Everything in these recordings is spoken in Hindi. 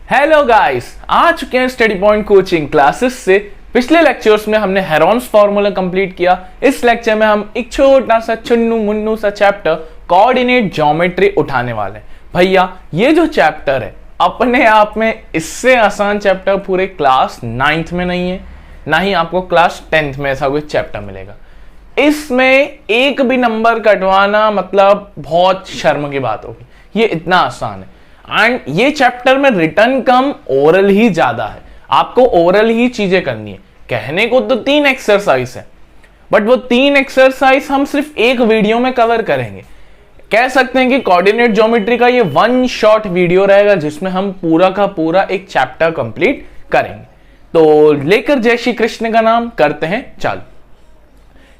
हेलो गाइस, आ चुके हैं स्टडी पॉइंट कोचिंग क्लासेस से। पिछले लेक्चर्स में हमने हेरॉन्स फार्मूला कंप्लीट किया। इस लेक्चर में हम एक छोटा सा चुन्नू मुन्नू सा चैप्टर कोऑर्डिनेट ज्योमेट्री उठाने वाले हैं। भैया ये जो चैप्टर है अपने आप में इससे आसान चैप्टर पूरे क्लास 9th में नहीं है, ना ही आपको क्लास 10th में ऐसा कोई चैप्टर मिलेगा। इसमें एक भी नंबर कटवाना मतलब बहुत शर्म की बात होगी, ये इतना आसान है। एंड ये चैप्टर में रिटर्न कम ओरल ही ज्यादा है, आपको ओरल ही चीजें करनी है। कहने को तो 3 एक्सरसाइज है, बट वो 3 एक्सरसाइज हम सिर्फ एक वीडियो में कवर करेंगे। कह सकते हैं कि कोऑर्डिनेट ज्योमेट्री का ये 1 शॉट वीडियो रहेगा जिसमें हम पूरा का पूरा एक चैप्टर कंप्लीट करेंगे। तो लेकर जय श्री कृष्ण का नाम करते हैं चालू।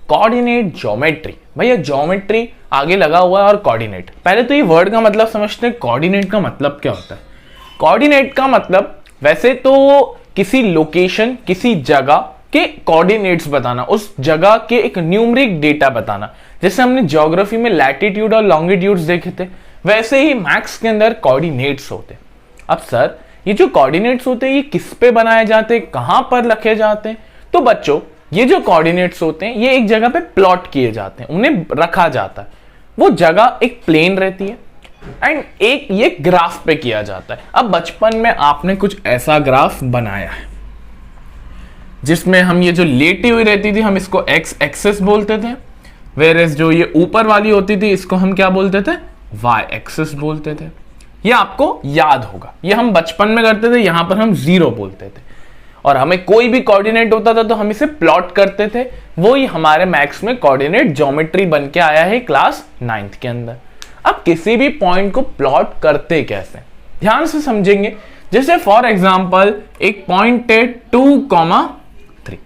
कोऑर्डिनेट ज्योमेट्री, भैया ज्योमेट्री आगे लगा हुआ है और कोऑर्डिनेट, पहले तो ये वर्ड का मतलब समझते हैं। कोऑर्डिनेट का मतलब क्या होता है? कोऑर्डिनेट का मतलब वैसे तो किसी लोकेशन, किसी जगह के कोऑर्डिनेट्स बताना, उस जगह के एक न्यूमरिक डेटा बताना। जैसे हमने ज्योग्राफी में लैटिट्यूड और लॉन्गिट्यूड्स देखे थे, वैसे ही मैथ्स के अंदर कोऑर्डिनेट्स होते हैं। अब सर ये जो कोऑर्डिनेट्स होते हैं ये किस पे बनाए जाते हैं, कहां पर रखे जाते हैं? तो बच्चों ये जो कोऑर्डिनेट्स होते हैं ये एक जगह पे प्लॉट किए जाते हैं, उन्हें रखा जाता है। वो जगह एक प्लेन रहती है एंड एक ये ग्राफ पे किया जाता है। अब बचपन में आपने कुछ ऐसा ग्राफ बनाया है जिसमें हम ये जो लेटी हुई रहती थी हम इसको एक्स एक्सिस बोलते थे, वेयरएज जो ये ऊपर वाली होती थी इसको हम क्या बोलते थे? वाई एक्सिस बोलते थे। ये आपको याद होगा, ये हम बचपन में करते थे, यहां पर हम 0 बोलते थे। और हमें कोई भी कोऑर्डिनेट होता था तो हम इसे प्लॉट करते थे। वो ही हमारे मैथ्स में कोऑर्डिनेट ज्योमेट्री बन के आया है क्लास 9th के अंदर। अब किसी भी पॉइंट को प्लॉट करते कैसे, ध्यान से समझेंगे। जैसे फॉर एग्जांपल एक पॉइंट है 2,3,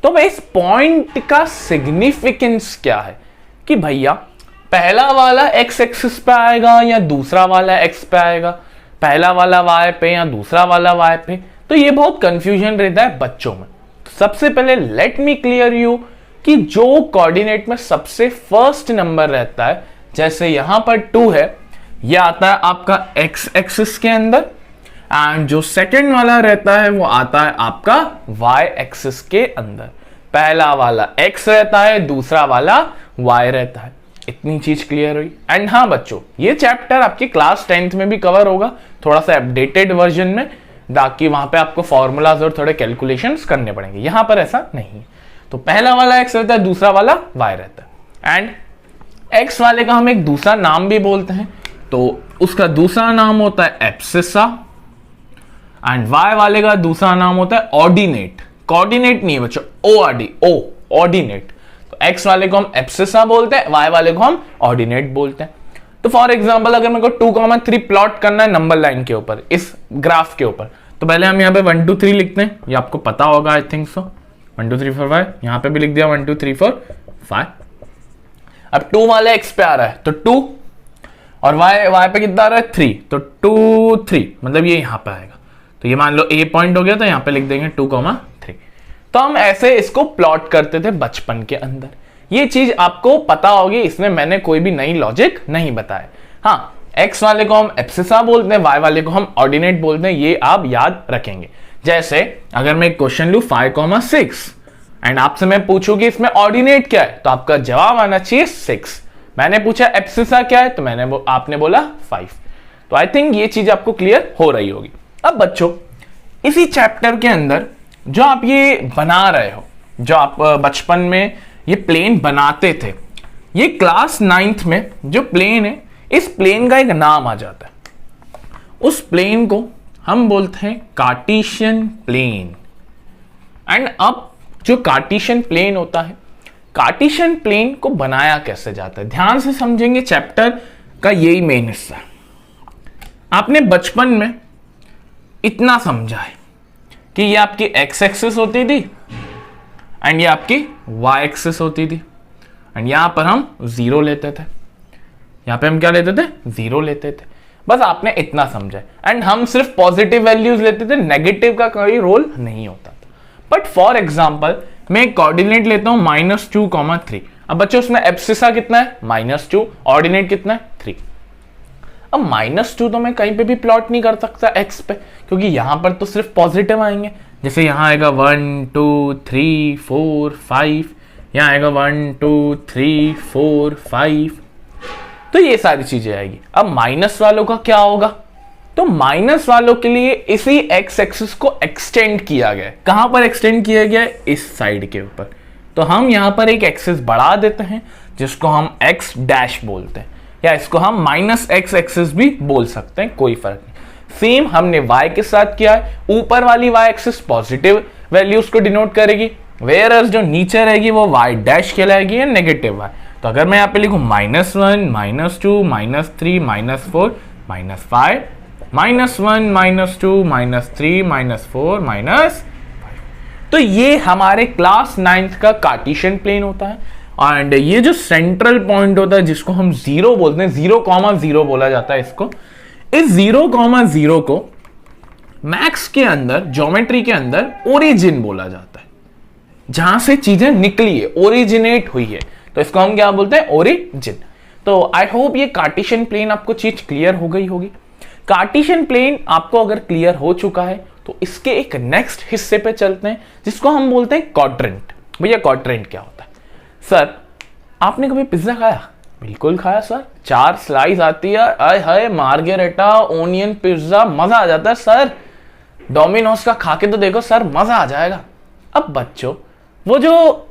तो भाई इस पॉइंट का सिग्निफिकेंस क्या है कि भैया पहला वाला एक्स एक्सिस पे आएगा या दूसरा वाला एक्स पे आएगा, पहला वाला वाई पे या दूसरा वाला वाई पे। तो ये बहुत कंफ्यूजन रहता है बच्चों में। तो सबसे पहले लेट मी क्लियर यू कि जो कोऑर्डिनेट में सबसे फर्स्ट नंबर रहता है, जैसे यहां पर 2 है, ये आता है आपका एक्स एक्सिस के अंदर, एंड जो सेकंड वाला रहता है वो आता है आपका वाई एक्सिस के अंदर। पहला वाला एक्स रहता है, दूसरा वाला वाई रहता है। इतनी चीज क्लियर हुई। एंड हाँ बच्चों, ये चैप्टर आपकी क्लास 10th में भी कवर होगा, थोड़ा सा अपडेटेड वर्जन में, ताकि वहां पे आपको फॉर्मूलाज और थोड़े कैलकुलेशंस करने पड़ेंगे। यहां पर ऐसा नहीं है। तो पहला वाला एक्स रहता है, दूसरा वाला वाई रहता है। एंड एक्स वाले का हम एक दूसरा नाम भी बोलते हैं, तो उसका दूसरा नाम होता है एब्सिसा, एंड वाई वाले का दूसरा नाम होता है ऑर्डिनेट। कोऑर्डिनेट नहीं है बच्चों, ऑर्डिनेट। तो एक्स वाले को हम एब्सिसा बोलते हैं, वाई वाले को हम ऑर्डिनेट बोलते हैं। तो फॉर एग्जांपल अगर मेरे को 2,3 प्लॉट करना है नंबर लाइन के ऊपर, इस ग्राफ के ऊपर, तो पहले हम यहाँ पे 1 2 3 लिखते हैं। ये आपको पता होगा, आई थिंक सो। 1 2 3 4 5, यहाँ पे भी लिख दिया 1 2 3 4 5। अब 2 वाला एक्स पे आ रहा है तो 2, और वाई पे कितना आ रहा है 3, तो 2 3 मतलब ये यहाँ पे आएगा। तो ये मान लो ए पॉइंट हो गया, तो यहाँ पे लिख देंगे 2,3। तो हम ऐसे इसको प्लॉट करते थे बचपन के अंदर। ये चीज आपको पता होगी, इसमें मैंने कोई भी नई लॉजिक नहीं बताया। हाँ, एक्स वाले को हम एब्सिसा बोलते हैं, वाई वाले को हम ऑर्डिनेट बोलते हैं, ये आप याद रखेंगे। जैसे अगर मैं एक क्वेश्चन लूं 5,6 एंड आपसे मैं पूछूं कि इसमें ऑर्डिनेट क्या है, तो आपका जवाब आना चाहिए 6। मैंने पूछा एब्सिसा क्या है, तो आपने बोला 5। तो आई थिंक ये चीज आपको क्लियर हो रही होगी। अब बच्चों इसी चैप्टर के अंदर जो आप ये बना रहे हो, जो आप बचपन में ये प्लेन बनाते थे, ये क्लास 9th में जो प्लेन है, इस प्लेन का एक नाम आ जाता है। उस प्लेन को हम बोलते हैं कार्टेशियन प्लेन। एंड अब जो कार्टेशियन प्लेन होता है, कार्टेशियन प्लेन को बनाया कैसे जाता है, ध्यान से समझेंगे। चैप्टर का यही मेन हिस्सा है। आपने बचपन में इतना समझा है कि ये आपकी एक्स एक्सिस होती थी एंड ये आपकी वाई एक्सिस होती थी, एंड यहां पर हम 0 लेते थे। यहां पे हम क्या लेते थे? 0 लेते थे। बस आपने इतना समझा। एंड हम सिर्फ पॉजिटिव वैल्यूज लेते थे, नेगेटिव का कोई रोल नहीं होता था। बट फॉर एग्जाम्पल मैं एक कोऑर्डिनेट लेता हूं -2,3। अब बच्चों उसमें एब्सिसा कितना है? -2, ऑर्डिनेट कितना है? 3। अब -2 तो मैं कहीं पे भी प्लॉट नहीं कर सकता x पे, क्योंकि यहां पर तो सिर्फ पॉजिटिव आएंगे। जैसे यहां आएगा 1 2 3 4 5, यहां आएगा 1 2 3 4 5, तो ये सारी चीजें आएगी। अब माइनस वालों का क्या होगा? तो माइनस वालों के लिए इसी x एक्सिस को एक्सटेंड किया गया है। कहां पर एक्सटेंड किया गया है? इस साइड के ऊपर। तो हम यहां पर एक एक्सिस बढ़ा देते हैं जिसको हम x डैश बोलते हैं, या इसको हम -x एक्सिस भी बोल सकते हैं, कोई फर्क नहीं। सेम हमने y के साथ किया है। ऊपर वाली y एक्सिस पॉजिटिव वैल्यूज को डिनोट करेगी, वेयरएज जो नीचे रहेगी वो y डैश कहलाएगी या नेगेटिव y। तो अगर मैं यहाँ पे लिखूं -1 -2 -3 -4 -5 -1 -2 -3 -4 -5, तो ये हमारे क्लास 9th का कार्टेशियन प्लेन होता है। एंड ये जो सेंट्रल पॉइंट होता है जिसको हम 0 बोलते हैं, 0,0 बोला जाता है इसको, इस 0,0 को मैथ्स के अंदर, ज्योमेट्री के अंदर ओरिजिन बोला जाता है, जहां से चीजें निकली है, ओरिजिनेट हुई है, तो इसको हम क्या बोलते हैं? ओरिजिन। तो आई होप ये कार्टेशियन प्लेन आपको चीज क्लियर हो गई होगी। कार्टेशियन प्लेन आपको अगर क्लियर हो चुका है तो इसके एक नेक्स्ट हिस्से पे चलते हैं जिसको हम बोलते हैं क्वाड्रेंट। भैया क्वाड्रेंट क्या होता है? सर आपने कभी पिज्जा खाया? बिल्कुल खाया सर, 4 स्लाइस आती है, आय हाय मार्गेरेटा ओनियन पिज्जा, मजा आ जाता है सर। डोमिनोज का खा के तो देखो सर, मजा आ जाएगा। अब बच्चों वो जो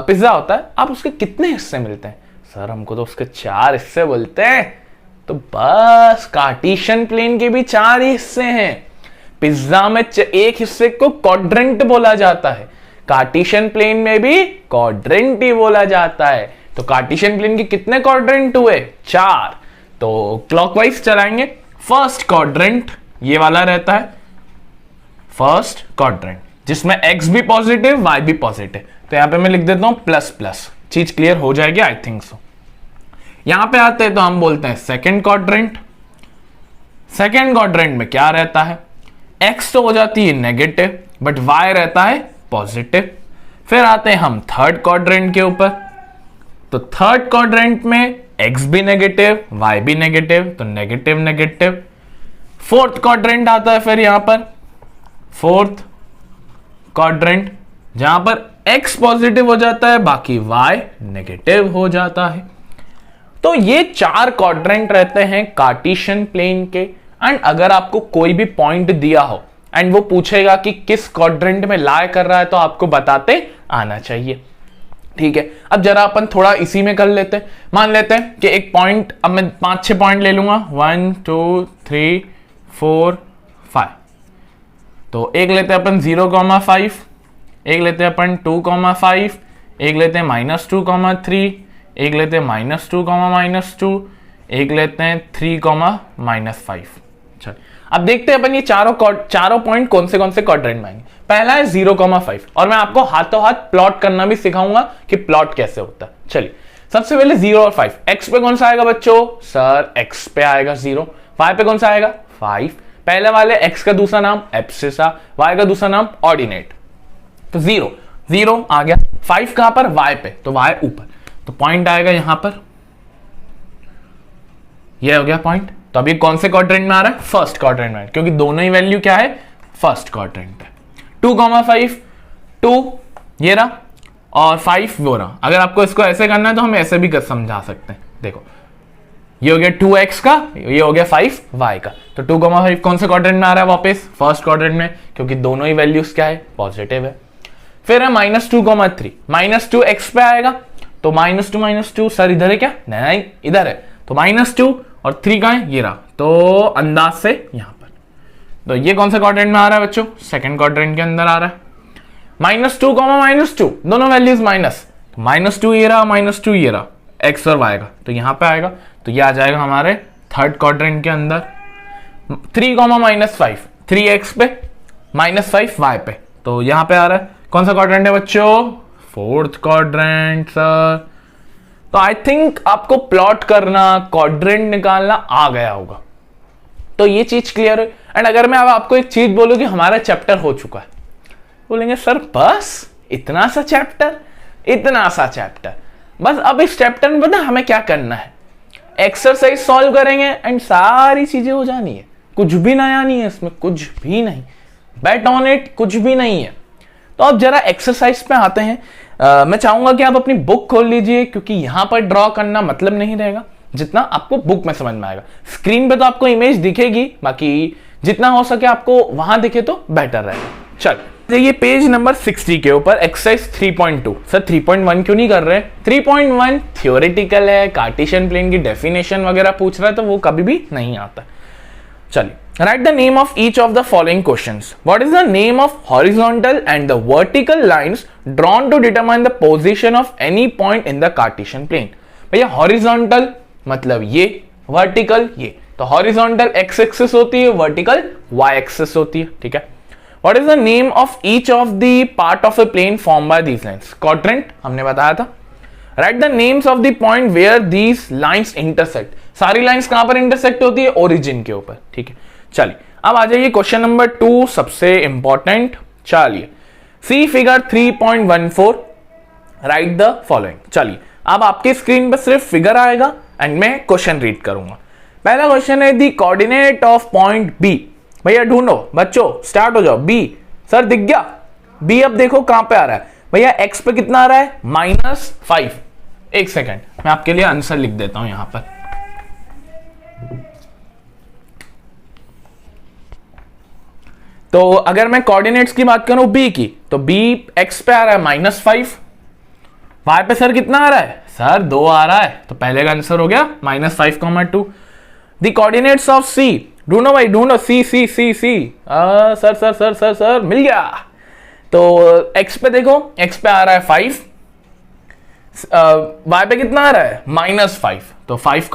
पिज्जा होता है, आप उसके कितने हिस्से मिलते हैं? सर हमको तो उसके 4 हिस्से बोलते हैं। तो बस कार्टेशियन प्लेन के भी 4 हिस्से हैं। पिज्जा में एक हिस्से को क्वाड्रेंट बोला जाता है, कार्टेशियन प्लेन में भी क्वाड्रेंट ही बोला जाता है। तो कार्टेशियन प्लेन के कितने क्वाड्रेंट हुए? 4। तो क्लॉकवाइज चलाएंगे। फर्स्ट क्वाड्रेंट ये वाला रहता है, फर्स्ट क्वाड्रेंट, जिसमें x भी पॉजिटिव y भी पॉजिटिव। तो यहां पे मैं लिख देता हूं प्लस, चीज क्लियर हो जाएगी आई थिंक सो। यहां पे आते हैं तो हम बोलते हैं सेकंड क्वाड्रेंट। सेकंड क्वाड्रेंट में क्या रहता है? x तो हो जाती है नेगेटिव बट y रहता है पॉजिटिव। फिर आते हैं हम थर्ड क्वाड्रेंट के ऊपर। तो थर्ड क्वाड्रेंट में x भी नेगेटिव y भी नेगेटिव, तो नेगेटिव नेगेटिव। फोर्थ क्वाड्रेंट आता है फिर यहां पर, फोर्थ क्वाड्रेंट, जहां पर x पॉजिटिव हो जाता है, बाकी y नेगेटिव हो जाता है। तो ये 4 क्वाड्रेंट रहते हैं कार्टेशियन प्लेन के। एंड अगर आपको कोई भी पॉइंट दिया हो एंड वो पूछेगा कि किस क्वाड्रेंट में लाई कर रहा है, तो आपको बताते आना चाहिए। ठीक है, अब जरा अपन थोड़ा इसी में कर लेते हैं। मान लेते हैं कि एक पॉइंट, अब मैं 5-6 पॉइंट ले लूंगा, 1 2 3 4 5। तो एक लेते हैं अपन 0,5, एक लेते हैं अपन 2,5, एक लेते हैं -2,3, एक लेते हैं -2, एक लेते हैं 3,-5। चल अब देखते हैं अपन ये चारों पॉइंट कौन से क्वाड्रेंट में आएंगे। पहला है 0,5, और मैं आपको हाथों हाथ प्लॉट करना भी सिखाऊंगा कि प्लॉट कैसे होता है। चलिए सबसे पहले 0 और 5, x पे कौन सा आएगा बच्चों? सर x पे आएगा 0, y पे कौन सा आएगा? 5। पहले वाले x का दूसरा नाम एब्सिसा, y का दूसरा नाम ऑर्डिनेट। तो 0 आ गया। 5 कहां पर? y पे, तो y ऊपर, तो पॉइंट आएगा यहां पर, ये हो गया पॉइंट। तो अभी कौन से क्वाड्रेंट में आ रहा है? फर्स्ट क्वाड्रेंट में, क्योंकि दोनों ही वैल्यू क्या है? फर्स्ट क्वाड्रेंट है। 2,5 2 ये रहा और 5 वो रहा। अगर आपको इसको ऐसे करना है तो हम ऐसे भी समझा सकते हैं। देखो ये हो गया 2x का, ये हो गया 5y का। तो 2,5 कौन से क्वाड्रेंट में आ रहा है? वापस फर्स्ट क्वाड्रेंट में, क्योंकि दोनों ही वैल्यूज क्या है? पॉजिटिव है। फिर है -2,3, -2 x पे आएगा, तो -2 सर इधर है क्या? नहीं इधर है, तो -2 और 3 का है, ये रहा। तो अंदाज से यहां पर, तो ये कौन से क्वाड्रेंट में आ रहा है बच्चों? सेकंड क्वाड्रेंट के अंदर आ रहा है। -2, दोनों वैल्यूज माइनस, -2 ये रहा, -2 ये रहा, x और y का, तो यहां पे आएगा। तो ये आ जाएगा हमारे थर्ड क्वाड्रेंट के अंदर। 3,-5, 3x पे, -5y पे, तो यहां पे आ रहा है। कौन सा क्वाड्रेंट है बच्चों? Fourth quadrant sir. तो आई थिंक आपको प्लॉट करना, क्वाड्रेंट निकालना आ गया होगा। तो ये चीज क्लियर है। एंड अगर मैं अब आपको एक चीज बोलूं कि हमारा चैप्टर हो चुका है, बोलेंगे सर बस इतना सा चैप्टर, बस अब इस चैप्टर में ना हमें क्या करना है? एक्सरसाइज सॉल्व करेंगे एंड सारी चीजें हो जानी है, कुछ भी नया नहीं है इसमें, कुछ भी नहीं, बेट ऑन इट, कुछ भी नहीं है। तो अब जरा एक्सरसाइज पे आते हैं। मैं चाहूंगा कि आप अपनी बुक खोल लीजिए, क्योंकि यहां पर ड्रॉ करना मतलब नहीं रहेगा जितना आपको बुक में समझ में आएगा। स्क्रीन पे तो आपको इमेज दिखेगी, बाकी जितना हो सके आपको वहां दिखे तो बेटर रहेगा। चल ये पेज नंबर 60 के ऊपर एक्सरसाइज 3.2। सर 3.1 क्यों नहीं कर रहे? 3.1 थियोरेटिकल है, कार्टेशियन प्लेन की डेफिनेशन वगैरह पूछ रहा है, तो वो कभी भी नहीं आता। चलिए, write the name of each of the following questions. What is the name of horizontal and the vertical lines drawn to determine the position of any point in the Cartesian plane? भैया horizontal मतलब ये, vertical ये, तो horizontal x axis होती है, vertical y axis होती है, ठीक है। What is the name of each of the part of a plane formed by these lines? Quadrant हमने बताया था। Write the names of the point where these lines intersect. सारी लाइंस कहां पर इंटरसेक्ट होती है? ओरिजिन के ऊपर, ठीक है। चलिए अब आ जाइए क्वेश्चन नंबर 2, सबसे इंपॉर्टेंट। चलिए, सी फिगर 3.14, राइट द फॉलोइंग। चलिए अब आपके स्क्रीन पर सिर्फ फिगर आएगा एंड मैं क्वेश्चन रीड करूंगा। पहला क्वेश्चन है the coordinate of point B. भैया ढूंढो बच्चों, स्टार्ट हो जाओ। बी सर दिख गया? बी अब देखो कहां पे आ रहा है भैया, एक्स पे कितना आ रहा है? -5। एक सेकेंड, मैं आपके लिए आंसर लिख देता हूं यहां पर। तो अगर मैं कोऑर्डिनेट्स की बात करूं बी की, तो बी एक्स पे आ रहा है -5, वाई पे सर कितना आ रहा है? सर 2 आ रहा है, तो पहले का आंसर हो गया -5,2। द कोऑर्डिनेट्स ऑफ सी, ढूंढो भाई ढूंढो, C C C C. Sir sir sir sir sir मिल गया। तो एक्स पे देखो, एक्स पे आ रहा है 5, वाई पे कितना आ रहा है? -5, तो 5,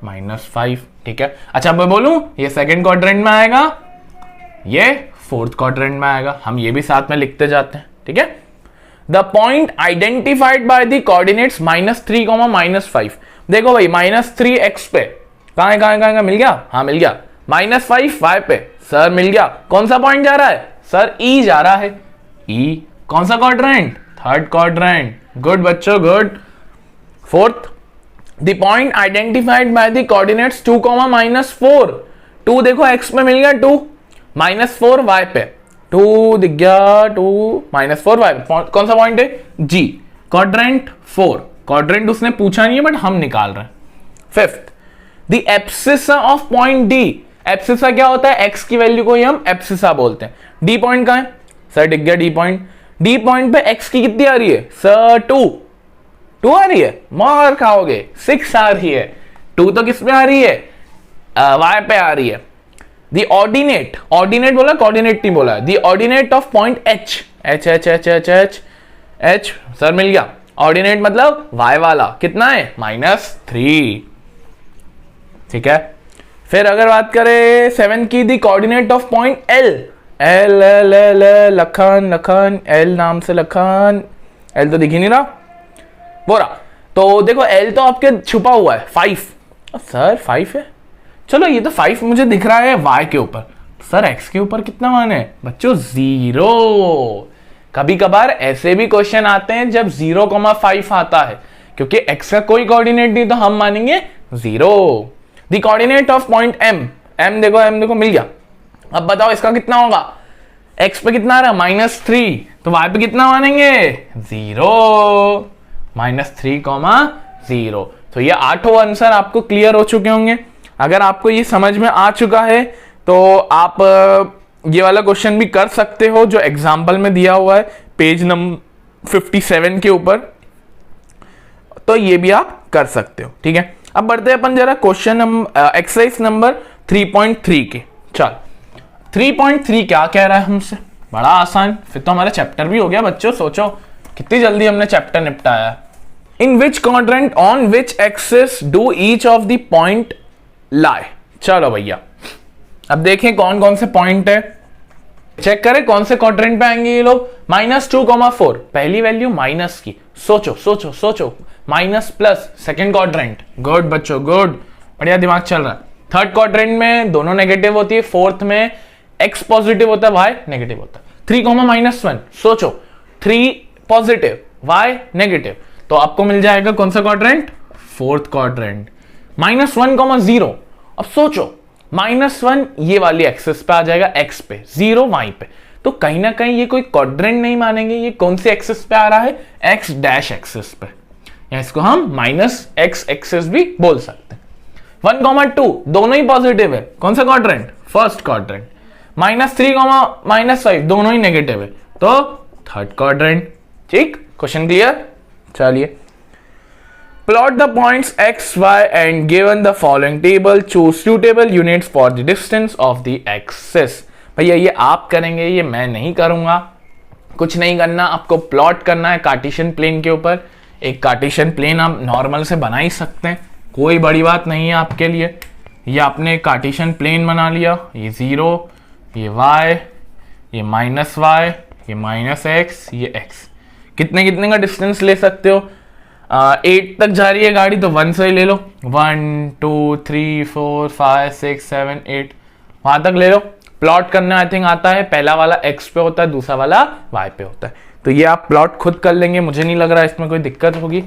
-5, ठीक है। अच्छा मैं बोलूं ये सेकंड क्वाड्रेंट में आएगा, ये फोर्थ क्वाड्रेंट में आएगा, हम ये भी साथ में लिखते जाते हैं, ठीक है। The point identified by the coordinates -3, -5। देखो भाई -3 एक्स पे कहां है, कहां है, मिल गया? हाँ मिल गया। -5 वाई पे, सर मिल गया। कौन सा पॉइंट जा रहा है? सर ई जा रहा है। ई कौन सा क्वाड्रेंट? Third quadrant. गुड बच्चों good. Fourth, the point identified by the coordinates 2, -4। 2 देखो एक्स पे मिल गया 2, -4 वाई पे, 2 दिख गया, 2 -4 वाई पे। कौन सा पॉइंट है? जी, क्वाड्रेंट 4। क्वाड्रेंट उसने पूछा नहीं है बट हम निकाल रहे हैं। Fifth, the abscissa of point D. Abscissa क्या होता है? एक्स की वैल्यू को ही हम एब्सिसा बोलते हैं। डी पॉइंट कहां है? सर दिख गया डी पॉइंट। डी पॉइंट पे एक्स की कितनी आ रही है? सर 2 आ रही है, मार खाओगे, 6 आ रही है। 2 तो किस पे आ रही है? वाई पे आ रही है। The ordinate बोला, कोऑर्डिनेट नहीं बोला। The ordinate of point H sir मिल गया। ऑर्डिनेट मतलब y वाला, कितना है? -3, ठीक है। फिर अगर बात करें 7 की, the coordinate of point L Lakhan L नाम से लखन, L तो दिख ही नहीं रहा, बोरा। तो देखो L तो आपके छुपा हुआ है 5, सर 5 है, चलो ये तो 5 मुझे दिख रहा है y के ऊपर, सर x के ऊपर कितना मान है बच्चों? 0। कभी कभार ऐसे भी क्वेश्चन आते हैं जब 0,5 आता है, क्योंकि x का कोई कोऑर्डिनेट नहीं तो हम मानेंगे 0। The coordinate of point m देखो मिल गया। अब बताओ इसका कितना होगा? x पे कितना आ रहा है? -3, तो y पे कितना मानेंगे? 0, -3,0। तो ये 8 आंसर आपको क्लियर हो चुके होंगे। अगर आपको ये समझ में आ चुका है तो आप ये वाला क्वेश्चन भी कर सकते हो जो एग्जाम्पल में दिया हुआ है पेज नंबर 57 के ऊपर, तो ये भी आप कर सकते हो, ठीक है। अब बढ़ते हैं अपन जरा क्वेश्चन एक्सरसाइज नंबर 3.3 के। चल 3.3 क्या कह रहा है हमसे? बड़ा आसान, फिर तो हमारा चैप्टर भी हो गया बच्चों। सोचो कितनी जल्दी हमने चैप्टर निपटाया। In which quadrant on which axis do each of the point lie. चलो भैया अब देखें कौन कौन से पॉइंट है, चेक करें कौन से क्वाड्रेंट पे आएंगे ये लोग। -2,4 पहली वैल्यू माइनस की, सोचो minus plus second quadrant, good बच्चों गुड, बढ़िया दिमाग चल रहा है। थर्ड क्वाड्रेंट में दोनों नेगेटिव होती है, फोर्थ में x पॉजिटिव होता है y नेगेटिव होता है। 3,-1 सोचो 3 पॉजिटिव y नेगेटिव, तो आपको मिल जाएगा कौन सा क्वाड्रेंट? Fourth quadrant. -1, 0। अब सोचो -1 ये वाली एक्सेस पे आ जाएगा, x पे, 0 y पे, तो कहीं ना कहीं ये कोई क्वाड्रेंट नहीं मानेंगे। ये कौन से एक्सेस पे आ रहा है, x डैश एक्सेस पे, या इसको हम -x एक्सेस भी बोल सकते हैं। 1, 2 दोनों ही पॉजिटिव है, कौन सा क्वाड्रेंट, फर्स्ट क्वाड्रेंट। -3, -5 दोनों ही नेगेटिव है, तो थर्ड क्वाड्रेंट। ठीक, क्वेश्चन क्लियर। चलिए, plot the points x, y and given the following table choose suitable units for the distance of the axis। भैया ये आप करेंगे, ये मैं नहीं करूंगा। कुछ नहीं करना, आपको प्लॉट करना है कार्टेशियन प्लेन के ऊपर। एक कार्टेशियन प्लेन आप नॉर्मल से बना ही सकते हैं, कोई बड़ी बात नहीं है आपके लिए। ये आपने कार्टेशियन प्लेन बना लिया, ये 0, ये y, ये -y, ये -x, ये x। कितने कितने का डिस्टेंस ले सकते हो, 8 तक जा रही है गाड़ी तो 1 से ही ले लो, 1 2 3 4 5 6 7 8 वहां तक ले लो। प्लॉट करना आई थिंक आता है, पहला वाला x पे होता है, दूसरा वाला y पे होता है, तो ये आप प्लॉट खुद कर लेंगे, मुझे नहीं लग रहा इसमें कोई दिक्कत होगी।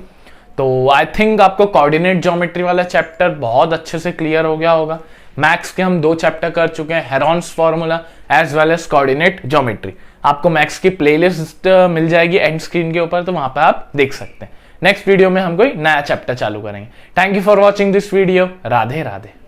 तो आई थिंक आपको कोऑर्डिनेट ज्योमेट्री वाला चैप्टर बहुत अच्छे से क्लियर हो गया होगा। मैथ्स के हम 2 चैप्टर कर चुके हैं, Heron's formula as well as coordinate geometry. आपको मैथ्स की प्लेलिस्ट मिल जाएगी एंड स्क्रीन के ऊपर, तो वहां पर आप देख सकते हैं। नेक्स्ट वीडियो में हम कोई नया चैप्टर चालू करेंगे। Thank you for watching this video. Radhe Radhe.